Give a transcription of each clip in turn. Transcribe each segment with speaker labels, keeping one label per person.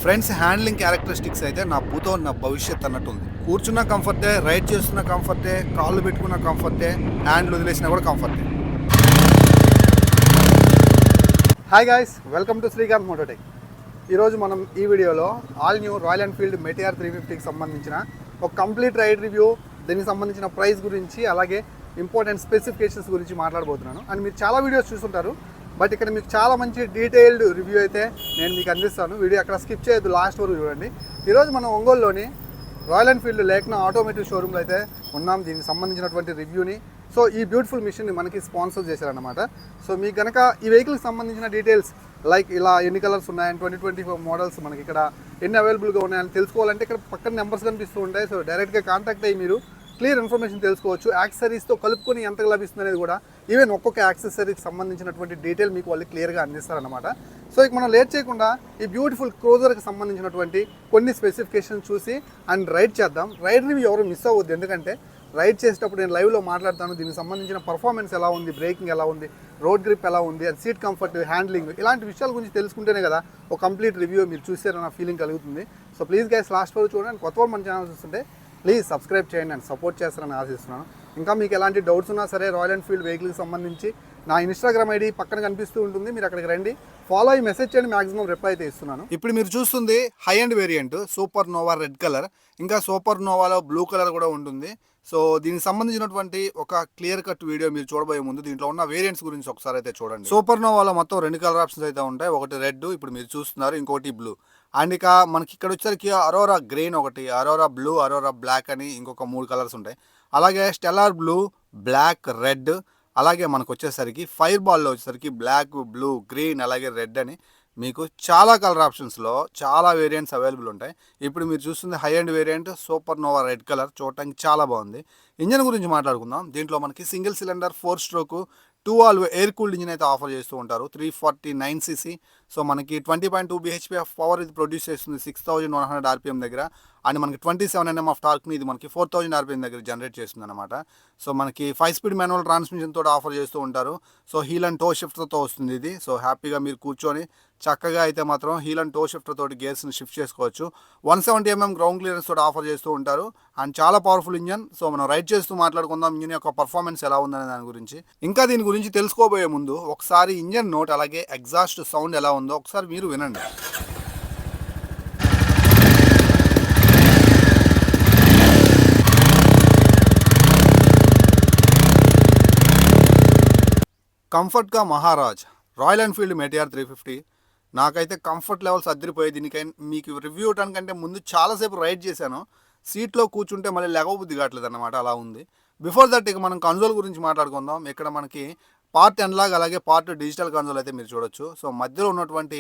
Speaker 1: Friends handling characteristics అయితే నా భూతో నా భవిష్యత్ అన్నట్టు ఉంది. కూర్చున్న కంఫర్టే, రైడ్ చేస్తున్న కంఫర్టే, కాళ్ళు పెట్టుకున్న కంఫర్టే, హ్యాండ్లు వదిలేసినా కూడా కంఫర్టే. Hi guys, welcome to Srikanth Mototech. ఈరోజు మనం ఈ వీడియోలో all new Royal Enfield Meteor 350కి సంబంధించిన ఒక కంప్లీట్ రైడ్ రివ్యూ, దీనికి సంబంధించిన ప్రైస్ గురించి, అలాగే ఇంపార్టెంట్ స్పెసిఫికేషన్స్ గురించి మాట్లాడబోతున్నాను. అండ్ మీరు చాలా వీడియోస్ చూస్తుంటారు, బట్ ఇక్కడ మీకు చాలా మంచి డీటెయిల్డ్ రివ్యూ అయితే నేను మీకు అందిస్తాను. వీడియో అక్కడ స్కిప్ చేయొద్దు, లాస్ట్ వరకు చూడండి. ఈరోజు మనం ఒంగోలులోని రాయల్ ఎన్ఫీల్డ్ లేఖన ఆటోమేటివ్ షోరూమ్లో అయితే ఉన్నాం. దీనికి సంబంధించినటువంటి రివ్యూని, సో ఈ బ్యూటిఫుల్ మిషన్ని మనకి స్పాన్సర్ చేశారనమాట. సో మీకు కనుక ఈ వెహికల్కి సంబంధించిన డీటెయిల్స్, లైక్ ఇలా ఎన్ని కలర్స్ ఉన్నాయని, 2024 మోడల్స్ మనకి ఇక్కడ ఎన్ని అవైలబుల్గా ఉన్నాయని తెలుసుకోవాలంటే ఇక్కడ పక్కన నెంబర్స్ కనిపిస్తూ ఉంటాయి. సో డైరెక్ట్గా కాంటాక్ట్ అయ్యి మీరు క్లియర్ ఇన్ఫర్మేషన్ తెలుసుకోవచ్చు. యాక్సెసరీస్తో కలుపుకొని ఎంతగా లభిస్తుంది అనేది కూడా, ఈవెన్ ఒక్కొక్క యాక్సెసరీకి సంబంధించినటువంటి డీటెయిల్ మీకు వాళ్ళు క్లియర్గా అందిస్తారనమాట. సో ఇక మనం లేట్ చేయకుండా ఈ బ్యూటిఫుల్ క్రూజర్కి సంబంధించినటువంటి కొన్ని స్పెసిఫికేషన్ చూసి అండ్ రైడ్ చేద్దాం. రైడ్ రివ్యూ ఎవరు మిస్ అవ్వద్దు, ఎందుకంటే రైడ్ చేసేటప్పుడు నేను లైవ్లో మాట్లాడతాను. దీనికి సంబంధించిన పర్ఫార్మెన్స్ ఎలా ఉంది, బ్రేకింగ్ ఎలా ఉంది, రోడ్ గ్రిప్ ఎలా ఉంది, అండ్ సీట్ కంఫర్ట్, హ్యాండ్లింగ్, ఇలాంటి విషయాల గురించి తెలుసుకుంటేనే కదా ఒక కంప్లీట్ రివ్యూ మీరు చూసారన్న ఫీలింగ్ కలుగుతుంది. సో ప్లీజ్ గైస్ లాస్ట్ వరకు చూడండి. కొత్త వాళ్ళు మన ఛానల్ చూస్తుంటే ప్లీజ్ సబ్స్క్రైబ్ చేయండి అండ్ సపోర్ట్ చేస్తారని ఆశిస్తున్నాను. ఇంకా మీకు ఎలాంటి డౌట్స్ ఉన్నా సరే రాయల్ ఎన్ఫీల్డ్ వెహికల్కి సంబంధించి నా ఇన్స్టాగ్రామ్ ఐడి పక్కన కనిపిస్తూ ఉంటుంది, మీరు అక్కడికి రండి, ఫాలో అయ్యి మెసేజ్ చేయండి, మాక్సిమం రిప్లై అయితే ఇస్తున్నాను. ఇప్పుడు మీరు చూస్తుంది high end variant super nova red colour, ఇంకా సూపర్ నోవాలో బ్లూ కలర్ కూడా ఉంటుంది. సో దీనికి సంబంధించినటువంటి ఒక క్లియర్ కట్ వీడియో మీరు చూడబోయే ముందు దీంట్లో ఉన్న వేరియంట్స్ గురించి ఒకసారి అయితే చూడండి. సూపర్ నోవాలో మొత్తం 2 కలర్ ఆప్షన్స్ అయితే ఉంటాయి. ఒకటి రెడ్, ఇప్పుడు మీరు చూస్తున్నారు, ఇంకోటి బ్లూ. అండ్ ఇక మనకి ఇక్కడ వచ్చేసరికి అరోరా గ్రీన్ ఒకటి, అరోరా బ్లూ, అరోరా బ్లాక్ అని ఇంకొక 3 కలర్స్ ఉంటాయి. అలాగే స్టెల్లార్ బ్లూ, బ్లాక్, రెడ్, అలాగే మనకు వచ్చేసరికి ఫైర్ బాల్లో వచ్చేసరికి బ్లాక్, బ్లూ, గ్రీన్, అలాగే రెడ్ అని మీకు చాలా కలర్ ఆప్షన్స్లో చాలా వేరియంట్స్ అవైలబుల్ ఉంటాయి. ఇప్పుడు మీరు చూస్తుంది high end variant super nova red colour, చూడటానికి చాలా బాగుంది. ఇంజన్ గురించి మాట్లాడుకుందాం. దీంట్లో మనకి single cylinder 4 stroke 2 valve air cooled engine అయితే ఆఫర్ చేస్తూ ఉంటారు. 349 cc. సో మనకి 20.2 bhp ఆఫ్ పవర్ ఇది ప్రొడ్యూస్ చేస్తుంది 6100 rpm దగ్గర. అండ్ మనకి 27 Nm ఆఫ్ టార్క్ని ఇది మనకి 4000 rpm దగ్గర జనరేట్ చేస్తుంది అనమాట. సో మనకి 5 స్పీడ్ మాన్యువల్ ట్రాన్స్మిషన్ తోటి ఆఫర్ చేస్తూ ఉంటారు. సో హీల్ అండ్ టో షిఫ్టర్తో వస్తుంది ఇది. సో హ్యాపీగా మీరు కూర్చొని చక్కగా అయితే మాత్రం హీల్ అండ్ టో షిఫ్టర్ తోటి గేర్స్ని షిఫ్ట్ చేసుకోవచ్చు. 170 mm గ్రౌండ్ క్లియరెన్స్ తోటి ఆఫర్ చేస్తూ ఉంటారు. అండ్ చాలా పవర్ఫుల్ ఇంజన్. సో మనం రైడ్ చేస్తూ మాట్లాడుకుందాం ఇంజన్ యొక్క పర్ఫార్మెన్స్ ఎలా ఉందనే దాని గురించి. ఇంకా దీని గురించి తెలుసుకోబోయే ముందు ఒకసారి ఇంజన్ నోట్ అలాగే ఎగ్జాస్ట్ సౌండ్ ఎలా ఉందో ఒకసారి మీరు వినండి. కంఫర్ట్గా మహారాజ్ రాయల్ ఎన్ఫీల్డ్ మెటిఆర్ 350 నాకైతే కంఫర్ట్ లెవెల్స్ అదిరిపోయాయి. దీనికై మీకు రివ్యూ ఇవ్వడానికంటే ముందు చాలాసేపు రైడ్ చేశాను. సీట్లో కూర్చుంటే మళ్ళీ లెగబుద్ధి కావట్లేదు అన్నమాట, అలా ఉంది. బిఫోర్ దట్ ఇక మనం కన్సోల్ గురించి మాట్లాడుకుందాం. ఇక్కడ మనకి పార్ట్ ఎన్లాగ్ అలాగే పార్ట్ డిజిటల్ కన్సోల్ అయితే మీరు చూడొచ్చు. సో మధ్యలో ఉన్నటువంటి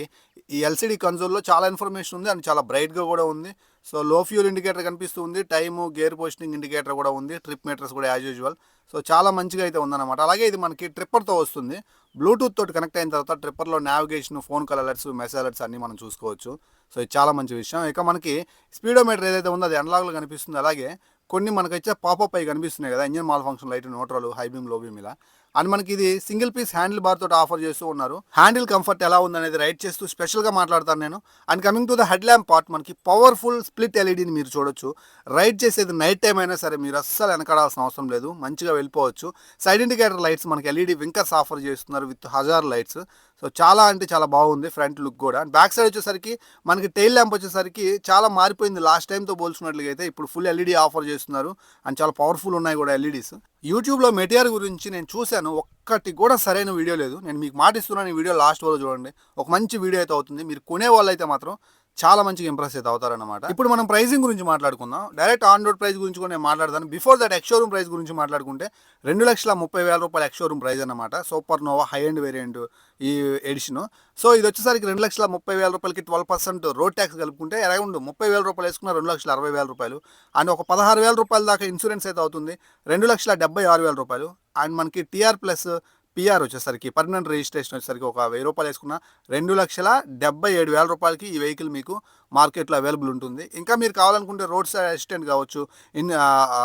Speaker 1: ఈ ఎల్సిడి కన్సోల్లో చాలా ఇన్ఫర్మేషన్ ఉంది అండ్ చాలా బ్రైట్గా కూడా ఉంది. సో లో ఫ్యూల్ ఇండికేటర్ కనిపిస్తూ ఉంది, టైము, గేర్ పొజిషనింగ్ ఇండికేటర్ కూడా ఉంది, ట్రిప్ మీటర్స్ కూడా యాజ్ యూజువల్. సో చాలా మంచిగా అయితే ఉందన్నమాట. అలాగే ఇది మనకి ట్రిప్పర్తో వస్తుంది. బ్లూటూత్ తోటి కనెక్ట్ అయిన తర్వాత ట్రిప్పర్లో navigation, phone call alerts, message alerts అన్నీ మనం చూసుకోవచ్చు. సో ఇది చాలా మంచి విషయం. ఇక మనకి స్పీడోమీటర్ ఏదైతే ఉందో అది అనలాగ్లో కనిపిస్తుంది. అలాగే కొన్ని మనకైతే పాపప్ అయి కనిపిస్తున్నాయి కదా, engine mall function light, neutral, high beam, లో బీమ్ ఇలా. అండ్ మనకి ఇది సింగిల్ పీస్ హ్యాండిల్ బార్ తోటి ఆఫర్ చేస్తూ ఉన్నారు. హ్యాండిల్ కంఫర్ట్ ఎలా ఉందనేది రైడ్ చేస్తూ స్పెషల్గా మాట్లాడతాను నేను. And coming to the head lamp part, మనకి పవర్ఫుల్ స్ప్లిట్ ఎల్ఈడీని మీరు చూడొచ్చు. రైడ్ చేసేది నైట్ టైం అయినా సరే మీరు అస్సలు వెనకాడాల్సిన అవసరం లేదు, మంచిగా వెళ్ళిపోవచ్చు. సైడ్ ఇండికేటర్ లైట్స్ మనకి ఎల్ఈడీ వింకర్స్ ఆఫర్ చేస్తున్నారు విత్ హజార్ లైట్స్. సో చాలా అంటే చాలా బాగుంది ఫ్రంట్ లుక్ కూడా. అండ్ బ్యాక్ సైడ్ వచ్చేసరికి మనకి టైల్ ల్యాంప్ వచ్చేసరికి చాలా మారిపోయింది లాస్ట్ టైంతో పోల్చుకున్నట్లుగా అయితే. ఇప్పుడు ఫుల్ ఎల్ఈడీ ఆఫర్ చేస్తున్నారు అండ్ చాలా పవర్ఫుల్ ఉన్నాయి కూడా ఎల్ఈడీస్. యూట్యూబ్లో మెటిఆర్ గురించి నేను చూశాను, ఒక్కటి కూడా సరైన వీడియో లేదు. నేను మీకు మాటిస్తున్నాను, ఈ వీడియో లాస్ట్ వరకు చూడండి, ఒక మంచి వీడియో అయితే అవుతుంది. మీరు కొనే వాళ్ళు అయితే మాత్రం చాలా మంచిగా ఇంప్రెస్ అయితే అవుతారన్నమాట. ఇప్పుడు మనం ప్రైసింగ్ గురించి మాట్లాడుకుందాం. డైరెక్ట్ ఆన్ రోడ్ ప్రైస్ గురించి కూడా నేను మాట్లాడతాను. బిఫోర్ దట్ ఎక్స్షోరూమ్ ప్రైస్ గురించి మాట్లాడుకుంటే 2,30,000 రూపాయలు ఎక్స్షోరూమ్ ప్రైస్ అనమాట. Super nova high end variant ఈ ఎడిషన్. సో ఇది వచ్చేసరికి 2,30,000 రూపాయలకి 12% రోడ్ ట్యాక్స్ కలుపుకుంటే అరౌండ్ 30,000 రూపాయలు వేసుకున్న 2,60,000 రూపాయలు. అండ్ ఒక 16,000 రూపాయల దాకా ఇన్సూరెన్స్ అయితే అవుతుంది, 2,76,000 రూపాయలు. అండ్ మనకి టీఆర్ ప్లస్ పిఆర్ వచ్చేసరికి పర్మనెంట్ రిజిస్ట్రేషన్ వచ్చేసరికి ఒక 1000 రూపాయలు వేసుకున్న 2,77,000 రూపాయలకి ఈ వెహికల్ మీకు మార్కెట్లో అవైలబుల్ ఉంటుంది. ఇంకా మీరు కావాలనుకుంటే రోడ్ సైడ్ అసిస్టెంట్ కావచ్చు,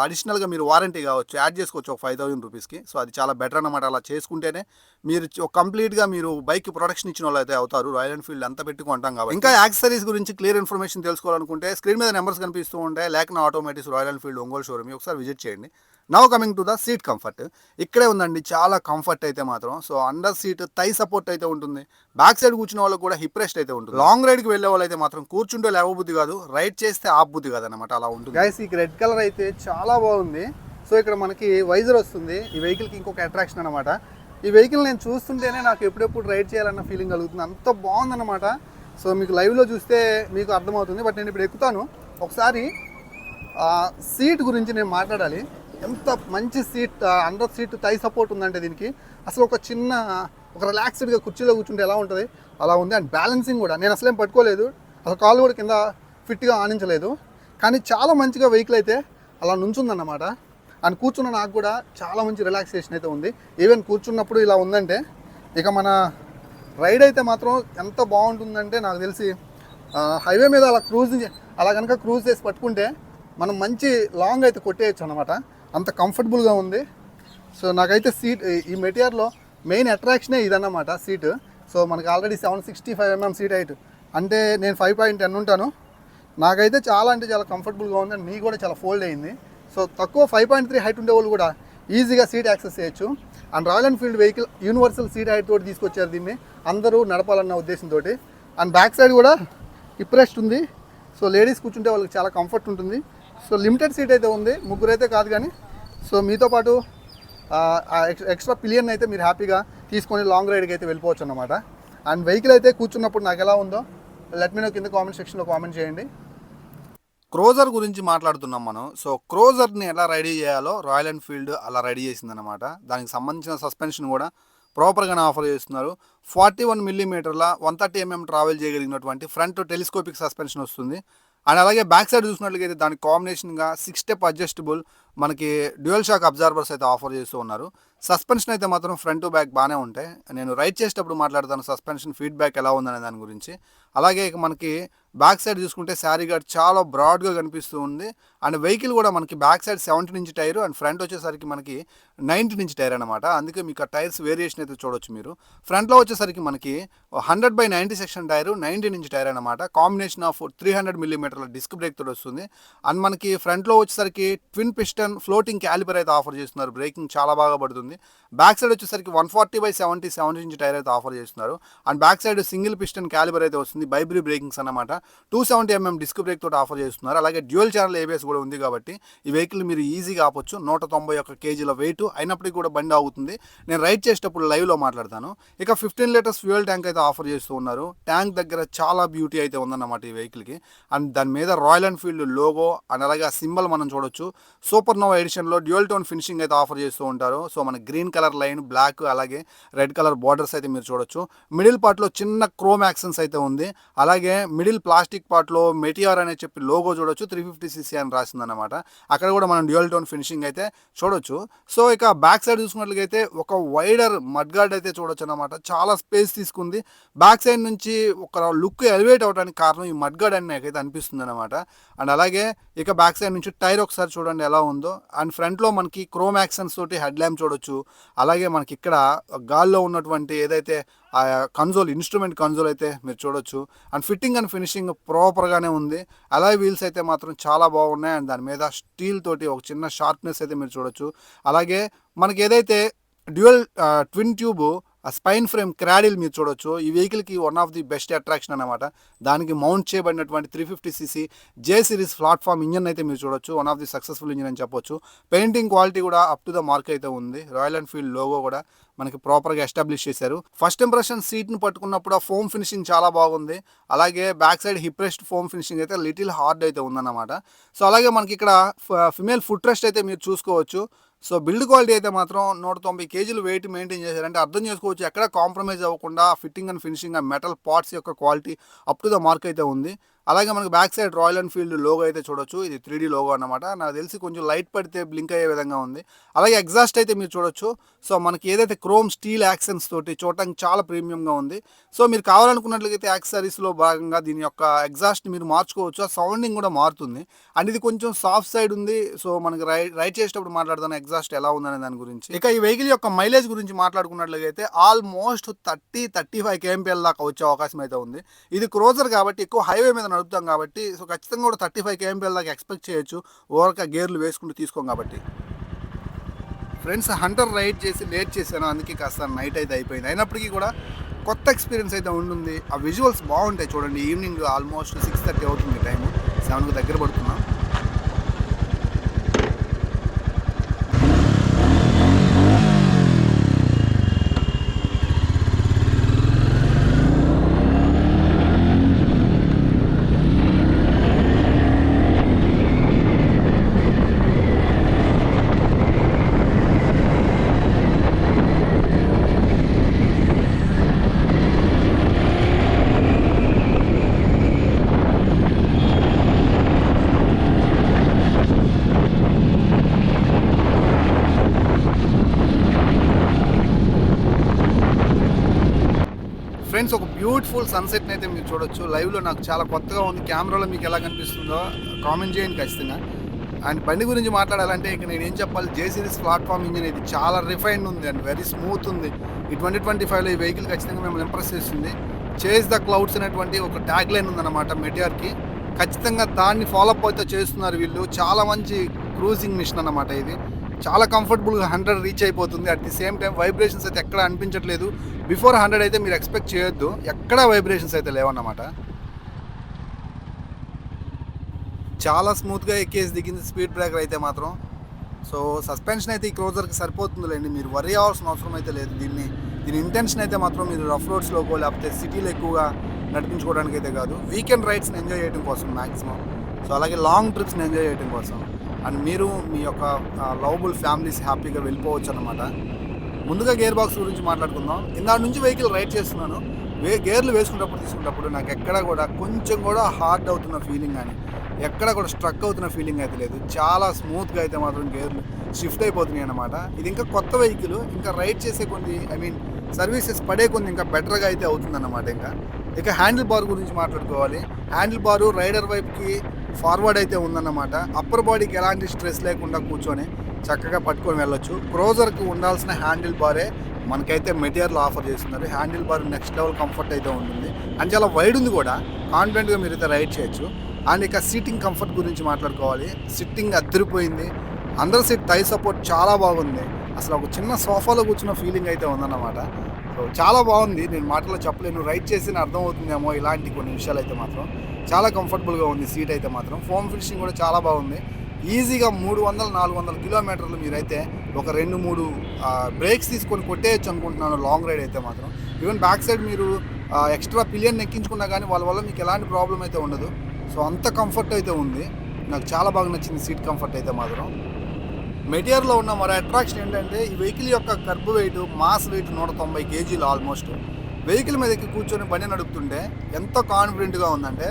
Speaker 1: అడిషనల్గా మీరు వారంటీ కావచ్చు యాడ్ చేసుకోవచ్చు ఒక 5,000 రూపీస్కి. సో అది చాలా బెటర్ అనమాట. అలా చేసుకుంటేనే మీరు కంప్లీట్గా మీరు బైక్ ప్రొటెక్షన్ ఇచ్చిన వాళ్ళు అయితే అవుతారు. రాయల్ ఎన్ఫీల్డ్ అంత పెట్టుకుంటాం కాబట్టి. ఇంకా యాక్సెసరీస్ గురించి క్లియర్ ఇన్ఫర్మేషన్ తెలుసుకోవాలనుకుంటే స్క్రీన్ మీద నెంబర్స్ కనిపిస్తూ ఉంటాయి. లేకనా Automatics Royal Enfield Ongole showroom ఒకసారి విజిట్ చేయండి. Now coming to the seat comfort. ఇక్కడే ఉందండి చాలా కంఫర్ట్ అయితే మాత్రం. So under seat thigh support అయితే ఉంటుంది. బ్యాక్ సైడ్ కూర్చున్న వాళ్ళకి కూడా హిప్ రెస్ట్ అయితే ఉంటుంది. లాంగ్ రైడ్కి వెళ్ళే వాళ్ళు అయితే మాత్రం కూర్చుంటే లేవబుద్ధి కాదు, రైడ్ చేస్తే ఆపబుద్ధి కాదు అనమాట, అలా ఉంటుంది. గైస్ ఈ రెడ్ కలర్ అయితే చాలా బాగుంది. సో ఇక్కడ మనకి వైజర్ వస్తుంది. ఈ వెహికల్కి ఇంకొక అట్రాక్షన్ అనమాట. ఈ వెహికల్ నేను చూస్తుంటేనే నాకు ఎప్పుడెప్పుడు రైడ్ చేయాలన్న ఫీలింగ్ కలుగుతుంది, అంత బాగుందన్నమాట. సో మీకు లైవ్లో చూస్తే మీకు అర్థమవుతుంది. బట్ నేను ఇప్పుడు ఎక్కుతాను. ఒకసారి సీట్ గురించి నేను మాట్లాడాలి. ఎంత మంచి seat, under seat thigh support ఉందంటే దీనికి అసలు ఒక రిలాక్స్డ్గా కుర్చీలో కూర్చుంటే ఎలా ఉంటుంది అలా ఉంది. అండ్ బ్యాలెన్సింగ్ కూడా నేను అసలేం పట్టుకోలేదు, అసలు కాళ్ళు కూడా కింద ఫిట్గా ఆనించలేదు. కానీ చాలా మంచిగా వెహికల్ అయితే అలా నుంచుందన్నమాట. అండ్ కూర్చున్న నాకు కూడా చాలా మంచి రిలాక్సేషన్ అయితే ఉంది. ఈవెన్ కూర్చున్నప్పుడు ఇలా ఉందంటే ఇక మన రైడ్ అయితే మాత్రం ఎంత బాగుంటుందంటే నాకు తెలిసి హైవే మీద అలా కనుక క్రూజ్ చేసి పట్టుకుంటే మనం మంచి లాంగ్ అయితే కొట్టేయచ్చు అనమాట. అంత కంఫర్టబుల్గా ఉంది. సో నాకైతే సీట్ ఈ మెటీరియల్లో మెయిన్ అట్రాక్షనే ఇదన్నమాట సీటు. సో మనకి ఆల్రెడీ 765mm సీట్ హైట్, అంటే నేను 5.10 ఉంటాను. నాకైతే చాలా అంటే చాలా కంఫర్టబుల్గా ఉంది. అండ్ నీ కూడా చాలా ఫోల్డ్ అయింది. సో తక్కువ 5.3 హైట్ ఉండే వాళ్ళు కూడా ఈజీగా సీట్ యాక్సెస్ చేయొచ్చు. And royal Enfield vehicle universal seat height తోటి తీసుకొచ్చారు దీన్ని, అందరూ నడపాలన్న ఉద్దేశంతో. అండ్ బ్యాక్ సైడ్ కూడా హిప్ రెస్ట్ ఉంది. సో లేడీస్ కూర్చుంటే వాళ్ళకి చాలా కంఫర్ట్ ఉంటుంది. సో లిమిటెడ్ సీట్ అయితే ఉంది, ముగ్గురైతే కాదు కానీ. సో మీతో పాటు ఎక్స్ట్రా పిలియన్ అయితే మీరు హ్యాపీగా తీసుకొని లాంగ్ రైడ్కి అయితే వెళ్ళిపోవచ్చు అన్నమాట. అండ్ వెహికల్ అయితే కూర్చున్నప్పుడు నాకు ఎలా ఉందో లెట్ మీ నో కింద కామెంట్ సెక్షన్లో కామెంట్ చేయండి. క్రోజర్ గురించి మాట్లాడుతున్నాం మనం. సో క్రోజర్ని ఎలా రెడీ చేయాలో రాయల్ ఎన్ఫీల్డ్ అలా రెడీ చేసిందనమాట. దానికి సంబంధించిన సస్పెన్షన్ కూడా ప్రాపర్గానే ఆఫర్ చేస్తున్నారు. 41mm 130mm ట్రావెల్ చేయగలిగినటువంటి ఫ్రంట్ టెలిస్కోపిక్ సస్పెన్షన్ వస్తుంది. అండ్ అలాగే బ్యాక్ సైడ్ చూసినట్లయితే దానికి కాంబినేషన్గా 6 స్టెప్ అడ్జస్టబుల్ మనకి డ్యూయల్ షాక్ అబ్జార్బర్స్ అయితే ఆఫర్ చేస్తూ ఉన్నారు. సస్పెన్షన్ అయితే మాత్రం ఫ్రంట్ టు బ్యాక్ బాగానే ఉంటాయి. నేను రైడ్ చేసేటప్పుడు మాట్లాడతాను సస్పెన్షన్ ఫీడ్బ్యాక్ ఎలా ఉందనే దాని గురించి. అలాగే ఇక మనకి బ్యాక్ సైడ్ చూసుకుంటే శారీ గార్డ్ చాలా బ్రాడ్గా కనిపిస్తూ ఉంది. అండ్ వెహికల్ కూడా మనకి back side 70 inch tyre and front వచ్చేసరికి మనకి 90 ఇంచ్ టైర్ అనమాట. అందుకే మీకు ఆ టైర్స్ వేరియేషన్ అయితే చూడొచ్చు మీరు. ఫ్రంట్లో వచ్చేసరికి మనకి 100/90 సెక్షన్ టైరు 19 ఇంచ్ టైర్ అనమాట. Combination of 300mm disc brake తోటి వస్తుంది. అండ్ మనకి ఫ్రంట్లో వచ్చేసరికి ట్విన్ పిస్టన్ ఫ్లోటింగ్ క్యాలిపర్ అయితే ఆఫర్ చేస్తున్నారు. బ్రేకింగ్ చాలా బాగా పడుతుంది. బ్యాక్ సైడ్ వచ్చేసరికి 140/70 7 ఇంచ్ టైర్ అయితే ఆఫర్ చేస్తున్నారు. And back side single piston calibre అయితే వస్తుంది. బైబ్రీ బ్రేకింగ్స్ అనమాట. 270mm డిస్క్ బ్రేక్ తోటి ఆఫర్ చేస్తున్నారు. అలాగే డ్యూయల్ ఛానల్ ఏబిఎస్ కూడా ఉంది కాబట్టి ఈ వెహికల్ మీరు ఈజీగా ఆపొచ్చు. 191 kgల వెయిట్ అయినప్పటికీ కూడా బండి ఆగుతుంది. నేను రైడ్ చేసేటప్పుడు లైవ్లో మాట్లాడతాను. ఇక 15 లీటర్స్ ఫ్యూయల్ ట్యాంక్ అయితే ఆఫర్ చేస్తూ ఉన్నారు. ట్యాంక్ దగ్గర చాలా బ్యూటీ అయితే ఉందన్నమాట ఈ వెహికల్కి. అండ్ దాని మీద రాయల్ ఎన్ఫీల్డ్ లోగో అండ్ అలాగే ఆ సింబల్ మనం చూడొచ్చు. సూపర్ నోవా ఎడిషన్లో డ్యూయల్ టోన్ ఫినిషింగ్ అయితే ఆఫర్ చేస్తూ ఉంటారు. సో మన గ్రీన్ కలర్ లైన్, బ్లాక్ అలాగే రెడ్ కలర్ బార్డర్స్ అయితే మీరు చూడొచ్చు. మిడిల్ పార్ట్లో చిన్న క్రోమ్ యాక్సెన్స్ అయితే ఉంది. అలాగే మిడిల్ ప్లాస్టిక్ పార్ట్లో మెటిఆర్ అనే చెప్పి లోగో చూడొచ్చు. 350cc అని రాసిందన్నమాట. అక్కడ కూడా మనం డ్యూయల్ టోన్ ఫినిషింగ్ అయితే చూడొచ్చు. సో ఇక బ్యాక్ సైడ్ చూసుకున్నట్లయితే ఒక వైడర్ మడ్ గార్డ్ అయితే చూడొచ్చు అనమాట. చాలా స్పేస్ తీసుకుంది. బ్యాక్ సైడ్ నుంచి ఒక లుక్ ఎలివేట్ అవడానికి కారణం ఈ మడ్ గార్డ్ అని నాకైతే అనిపిస్తుంది అనమాట. అండ్ అలాగే ఇక బ్యాక్ సైడ్ నుంచి టైర్ ఒకసారి చూడండి ఎలా ఉందో. అండ్ ఫ్రంట్లో మనకి క్రోమ్ యాక్సెన్స్ తోటి హెడ్ ల్యాంప్ చూడొచ్చు. అలాగే మనకి ఇక్కడ గాల్లో ఉన్నటువంటి ఏదైతే ఆ కన్సోల్ ఇన్స్ట్రుమెంట్ కన్సోల్ అయితే మీరు చూడొచ్చు. అండ్ ఫిట్టింగ్ అండ్ ఫినిషింగ్ ప్రాపర్గానే ఉంది. అలాగే వీల్స్ అయితే మాత్రం చాలా బాగున్నాయి. అండ్ దాని మీద స్టీల్ తోటి ఒక చిన్న షార్ప్నెస్ అయితే మీరు చూడొచ్చు. అలాగే మనకి ఏదైతే డ్యూయల్ ట్విన్ ట్యూబ్ ఆ స్పైన్ ఫ్రేమ్ క్రాడిల్ మీరు చూడొచ్చు. ఈ వెహికల్కి one of the best attraction అనమాట. దానికి మౌంట్ చేయబడినటువంటి 350cc జే సిరీస్ ప్లాట్ఫామ్ ఇంజన్ అయితే మీరు చూడొచ్చు. One of the successful engine అని చెప్పొచ్చు. పెయింటింగ్ క్వాలిటీ కూడా అప్ టు ద మార్క్ అయితే ఉంది. రాయల్ ఎన్ఫీల్డ్ లోగో కూడా మనకి ప్రాపర్గా ఎస్టాబ్లిష్ చేశారు. ఫస్ట్ ఇంప్రెషన్ సీట్ని పట్టుకున్నప్పుడు ఆ ఫోమ్ ఫినిషింగ్ చాలా బాగుంది. అలాగే back side hip rest foam finishing అయితే లిటిల్ హార్డ్ అయితే ఉందన్నమాట. సో అలాగే మనకి ఇక్కడ ఫిమేల్ ఫుట్ రెస్ట్ అయితే మీరు చూసుకోవచ్చు. సో బిల్డ్ క్వాలిటీ అయితే మాత్రం 190 kgలు వెయిట్ మెయింటైన్ చేశారంటే అర్థం చేసుకోవచ్చు. ఎక్కడ కాంప్రమైజ్ అవ్వకుండా ఫిట్టింగ్ అండ్ ఫినిషింగ్ ఆ మెటల్ పార్ట్స్ యొక్క quality up to the mark అయితే ఉంది. అలాగే మనకి back side royal Enfield logo అయితే చూడొచ్చు. ఇది 3D లోగో అన్నమాట. నాకు తెలిసి కొంచెం లైట్ పడితే బ్లింక్ అయ్యే విధంగా ఉంది. అలాగే ఎగ్జాస్ట్ అయితే మీరు చూడొచ్చు. సో మనకి ఏదైతే క్రోమ్ స్టీల్ యాక్సెంట్స్ తోటి చూడటానికి చాలా ప్రీమియంగా ఉంది. సో మీరు కావాలనుకున్నట్లయితే యాక్సెసరీస్లో భాగంగా దీని యొక్క ఎగ్జాస్ట్ మీరు మార్చుకోవచ్చు. ఆ సౌండింగ్ కూడా మారుతుంది. అండ్ ఇది కొంచెం సాఫ్ట్ సైడ్ ఉంది. సో మనకి రైడ్ చేసేటప్పుడు మాట్లాడుతున్న ఎగ్జాస్ట్ ఎలా ఉందనే దాని గురించి. ఇక ఈ వెహికల్ యొక్క మైలేజ్ గురించి మాట్లాడుకున్నట్లయితే ఆల్మోస్ట్ 30-35 kmpl దాకా వచ్చే అవకాశం అయితే ఉంది. ఇది క్రోజర్ కాబట్టి ఎక్కువ హైవే మీద నడుపుతాం కాబట్టి సో ఖచ్చితంగా కూడా 35 kmpl దాకా ఎక్స్పెక్ట్ చేయొచ్చు. ఓవర్గా గేర్లు వేసుకుంటూ తీసుకోం కాబట్టి. ఫ్రెండ్స్, హంటర్ రైడ్ చేసి లేట్ చేశాను, అందుకే కాస్త నైట్ అయితే అయిపోయింది. అయినప్పటికీ కూడా కొత్త ఎక్స్పీరియన్స్ అయితే ఉంటుంది. ఆ విజువల్స్ బాగుంటాయి చూడండి. ఈవినింగ్ ఆల్మోస్ట్ 6:30 అవుతుంది, టైము 7కి దగ్గర పడుతున్నాం. ఫ్రెండ్స్, ఒక బ్యూటిఫుల్ సన్సెట్ని అయితే మీరు చూడొచ్చు. లైవ్లో నాకు చాలా కొత్తగా ఉంది. కెమెరాలో మీకు ఎలా కనిపిస్తుందో కామెంట్ చేయండి ఖచ్చితంగా. అండ్ బండి గురించి మాట్లాడాలంటే ఇక నేను ఏం చెప్పాలి, జే సిరీస్ ప్లాట్ఫామ్ ఇంజిన్ ఇది చాలా రిఫైన్డ్ ఉంది అండ్ వెరీ స్మూత్ ఉంది. ఈ 2025లో ఈ వెహికల్ ఖచ్చితంగా మిమ్మల్ని ఇంప్రెస్ చేస్తుంది. చేజ్ ద క్లౌడ్స్ అనేటువంటి ఒక ట్యాగ్ లైన్ ఉందన్నమాట మెటిఆర్కి. ఖచ్చితంగా దాన్ని ఫాలోఅప్ అయితే చేస్తున్నారు వీళ్ళు. చాలా మంచి క్రూజింగ్ మిషన్ అన్నమాట ఇది. చాలా కంఫర్టబుల్గా 100 రీచ్ అయిపోతుంది. At the same time vibrations అయితే ఎక్కడ అనిపించట్లేదు. బిఫోర్ 100 అయితే మీరు ఎక్స్పెక్ట్ చేయొద్దు, ఎక్కడ వైబ్రేషన్స్ అయితే లేవన్నమాట. చాలా స్మూత్గా ఎక్కేసి దిగింది. స్పీడ్ బ్రేకర్ అయితే మాత్రం సో సస్పెన్షన్ అయితే ఈ క్రోజర్కి సరిపోతుందిలేండి, మీరు వరీ అవ్వాల్సిన అవసరం అయితే లేదు. దీని ఇంటెన్షన్ అయితే మాత్రం మీరు రఫ్ రోడ్స్లోకో లేకపోతే సిటీలో ఎక్కువగా నడిపించుకోవడానికి అయితే కాదు, వీకెండ్ రైడ్స్ని ఎంజాయ్ చేయడం కోసం మ్యాక్సిమం. సో అలాగే లాంగ్ ట్రిప్స్ని ఎంజాయ్ చేయడం కోసం అండ్ మీరు మీ యొక్క లవబుల్ ఫ్యామిలీస్ హ్యాపీగా వెళ్ళిపోవచ్చు అన్నమాట. ముందుగా గేర్ బాక్స్ గురించి మాట్లాడుకుందాం. ఇందా నుంచి వెహికల్ రైడ్ చేస్తున్నాను. గేర్లు తీసుకున్నప్పుడు నాకు ఎక్కడ కూడా కొంచెం కూడా హార్డ్ అవుతున్న ఫీలింగ్ కానీ ఎక్కడ కూడా స్ట్రక్ అవుతున్న ఫీలింగ్ అయితే లేదు. చాలా స్మూత్గా అయితే మాత్రం గేర్లు షిఫ్ట్ అయిపోతున్నాయి అన్నమాట. ఇది ఇంకా కొత్త వెహికల్, ఇంకా రైడ్ చేసే కొన్ని సర్వీసెస్ పడే కొన్ని ఇంకా బెటర్గా అయితే అవుతుందన్నమాట. ఇక హ్యాండిల్ బార్ గురించి మాట్లాడుకోవాలి. హ్యాండిల్ బారు రైడర్ వైపుకి ఫార్వర్డ్ అయితే ఉందన్నమాట. అప్పర్ బాడీకి ఎలాంటి స్ట్రెస్ లేకుండా కూర్చొని చక్కగా పట్టుకొని వెళ్ళొచ్చు. క్రోజర్కి ఉండాల్సిన హ్యాండిల్ బారే మనకైతే మెటీరియల్ ఆఫర్ చేస్తున్నారు. Handle bar next level comfort అయితే ఉంటుంది అండ్ చాలా వైడ్ ఉంది కూడా. కాన్ఫిడెంట్గా మీరు అయితే రైడ్ చేయొచ్చు. అండ్ ఇక సీటింగ్ కంఫర్ట్ గురించి మాట్లాడుకోవాలి. సిట్టింగ్ అద్దరిపోయింది. అందర్ సీట్ థై సపోర్ట్ చాలా బాగుంది. అసలు ఒక చిన్న సోఫాలో కూర్చున్న ఫీలింగ్ అయితే ఉందన్నమాట. సో చాలా బాగుంది, నేను మాటలో చెప్పలేను. రైడ్ చేసిన అర్థం అవుతుందేమో ఇలాంటి కొన్ని విషయాలు అయితే మాత్రం. చాలా కంఫర్టబుల్గా ఉంది సీట్ అయితే మాత్రం. ఫోమ్ ఫినిషింగ్ కూడా చాలా బాగుంది. ఈజీగా 300-400 కిలోమీటర్లు మీరైతే ఒక 2-3 బ్రేక్స్ తీసుకొని కొట్టేయచ్చు అనుకుంటున్నాను లాంగ్ రైడ్ అయితే మాత్రం. ఈవెన్ బ్యాక్ సైడ్ మీరు ఎక్స్ట్రా పిలియన్ ఎక్కించుకున్నా కానీ వాళ్ళ వల్ల మీకు ఎలాంటి ప్రాబ్లం అయితే ఉండదు. సో అంత కంఫర్ట్ అయితే ఉంది. నాకు చాలా బాగా నచ్చింది సీట్ కంఫర్ట్ అయితే మాత్రం. మెటీరియల్లో ఉన్న మరో అట్రాక్షన్ ఏంటంటే ఈ వెహికల్ యొక్క kerb weight, mass weight 190 kg almost. Vehicle మీద ఎక్కి కూర్చొని బండి నడుపుతుంటే ఎంతో కాన్ఫిడెంట్గా ఉందంటే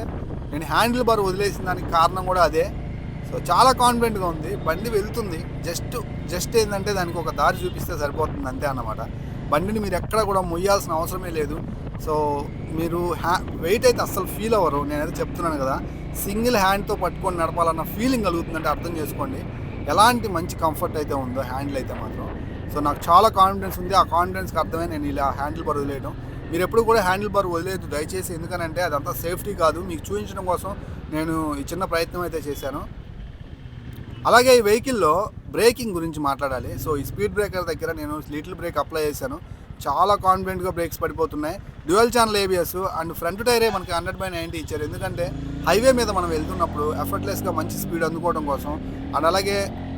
Speaker 1: నేను హ్యాండిల్ బార్ వదిలేసిన దానికి కారణం కూడా అదే. సో చాలా కాన్ఫిడెంట్గా ఉంది, బండి వెళ్తుంది. జస్ట్ ఏంటంటే దానికి ఒక దారి చూపిస్తే సరిపోతుంది అంతే అన్నమాట. బండిని మీరు ఎక్కడ కూడా మొయ్యాల్సిన అవసరమే లేదు. సో మీరు వెయిట్ అయితే అస్సలు ఫీల్ అవ్వరు. నేనైతే చెప్తున్నాను కదా, సింగిల్ హ్యాండ్తో పట్టుకొని నడపాలన్న ఫీలింగ్ కలుగుతుందంటే అర్థం చేసుకోండి ఎలాంటి మంచి కంఫర్ట్ అయితే ఉందో హ్యాండిల్ అయితే మాత్రం. సో నాకు చాలా కాన్ఫిడెన్స్ ఉంది. ఆ కాన్ఫిడెన్స్కి అర్థమే నేను ఇలా హ్యాండిల్ బార్ వదిలేయడం. మీరు ఎప్పుడు కూడా హ్యాండిల్ బార్ వదిలేదు దయచేసి, ఎందుకనంటే అదంతా సేఫ్టీ కాదు, మీకు చూపించడం కోసం నేను ఈ చిన్న ప్రయత్నం అయితే చేశాను. అలాగే ఈ వెహికల్లో బ్రేకింగ్ గురించి మాట్లాడాలి. సో ఈ స్పీడ్ బ్రేకర్ దగ్గర నేను లిటిల్ బ్రేక్ అప్లై చేశాను. చాలా కాన్ఫిడెంట్గా బ్రేక్స్ పడిపోతున్నాయి. Dual channel ABS and front టైరే మనకి 100/90 ఇచ్చారు. ఎందుకంటే హైవే మీద మనం వెళ్తున్నప్పుడు ఎఫర్ట్లెస్గా మంచి స్పీడ్ అందుకోవడం కోసం అండ్ అలాగే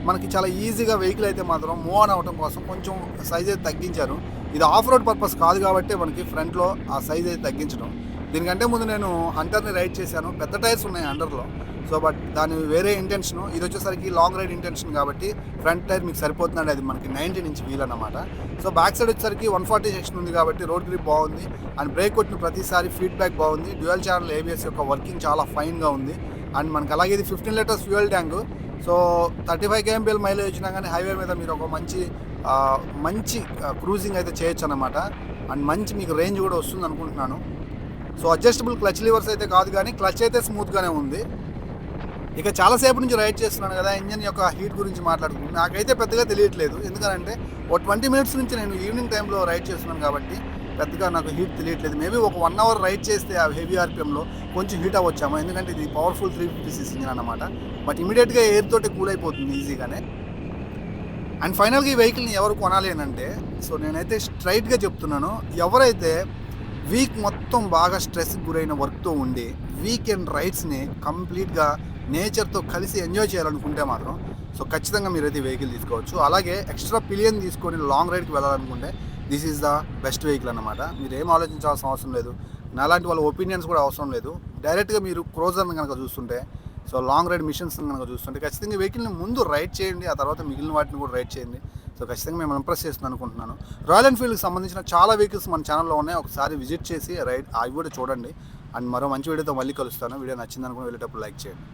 Speaker 1: మనకి చాలా ఈజీగా వెహికల్ అయితే మాత్రం మూవ్ ఆన్ అవ్వడం కోసం కొంచెం సైజ్ అయితే తగ్గించారు. ఇది ఆఫ్ రోడ్ పర్పస్ కాదు కాబట్టి మనకి ఫ్రంట్లో ఆ సైజ్ అయితే తగ్గించడం. దీనికంటే ముందు నేను హంటర్ని రైడ్ చేశాను. పెద్ద టైర్స్ ఉన్నాయి అండర్లో. సో బట్ దాని వేరే ఇంటెన్షన్, ఇది వచ్చేసరికి లాంగ్ రైడ్ ఇంటెన్షన్ కాబట్టి ఫ్రంట్ టైర్ మీకు సరిపోతుందండి. అది మనకి 90 ఇంచ్ వీల్ అన్నమాట. సో బ్యాక్ సైడ్ వచ్చేసరికి 140 సెక్షన్ ఉంది కాబట్టి రోడ్ గ్రిప్ బాగుంది. అండ్ బ్రేక్ కొట్టిన ప్రతిసారి ఫీడ్బ్యాక్ బాగుంది. డ్యూయల్ ఛానల్ ఏబిఎస్ యొక్క వర్కింగ్ చాలా ఫైన్గా ఉంది. అండ్ మనకి అలాగే ఇది 15 litres fuel tank. So 35 kmpl mileage వచ్చినా కానీ హైవే మీద మీరు ఒక మంచి క్రూజింగ్ అయితే చేయొచ్చు అనమాట. అండ్ మంచి మీకు రేంజ్ కూడా వస్తుంది అనుకుంటున్నాను. సో అడ్జస్టబుల్ క్లచ్ లివర్స్ అయితే కాదు, కానీ క్లచ్ అయితే స్మూత్గానే ఉంది. ఇక చాలాసేపు నుంచి రైడ్ చేస్తున్నాను కదా, ఇంజన్ యొక్క హీట్ గురించి మాట్లాడుకుంటున్నాను. నాకైతే పెద్దగా తెలియట్లేదు, ఎందుకంటే ఓ 20 మినిట్స్ నుంచి నేను ఈవినింగ్ టైంలో రైడ్ చేస్తున్నాను కాబట్టి పెద్దగా నాకు హీట్ తెలియట్లేదు. మేబీ ఒక 1 అవర్ రైడ్ చేస్తే ఆ హెవీ ఆర్పిఎంలో కొంచెం హీట్ అవ్వచ్చాము, ఎందుకంటే ఇది పవర్ఫుల్ 350cc ఇంజిన్ అనమాట. బట్ ఇమీడియట్గా ఎయిర్ తోటి కూల్ అయిపోతుంది ఈజీగానే. అండ్ ఫైనల్గా ఈ వెహికల్ని ఎవరు కొనాలి అని అంటే, సో నేనైతే స్ట్రైట్గా చెప్తున్నాను, ఎవరైతే వీక్ మొత్తం బాగా స్ట్రెస్కి గురైన వర్క్తో ఉండి వీకెండ్ రైడ్స్ని కంప్లీట్గా నేచర్తో కలిసి ఎంజాయ్ చేయాలనుకుంటే మాత్రం సో ఖచ్చితంగా మీరైతే వెహికల్ తీసుకోవచ్చు. అలాగే ఎక్స్ట్రా పిలియన్ తీసుకొని లాంగ్ రైడ్కి వెళ్ళాలనుకుంటే this is the best vehicle అనమాట. మీరు ఏం ఆలోచించాల్సిన అవసరం లేదు, నాలాంటి వాళ్ళ ఒపీనియన్స్ కూడా అవసరం లేదు. డైరెక్ట్గా మీరు క్రోజర్ని కనుక చూస్తుంటే, సో లాంగ్ రైడ్ మిషన్స్ కనుక చూస్తుంటే ఖచ్చితంగా వెహికల్ని ముందు రైడ్ చేయండి, ఆ తర్వాత మిగిలిన వాటిని కూడా రైడ్ చేయండి. సో ఖచ్చితంగా మేము ఇంప్రెస్ చేస్తున్నాను అనుకుంటున్నాను. రాయల్ ఎన్ఫీల్డ్కి సంబంధించిన చాలా వెహికల్స్ మన ఛానల్లో ఉన్నాయి, ఒకసారి విజిట్ చేసి రైడ్ అవి కూడా చూడండి. అండ్ మరో మంచి వీడియోతో మళ్ళీ కలుస్తాను. వీడియో నచ్చింది అనుకుని వెళ్ళేటప్పుడు లైక్ చేయండి.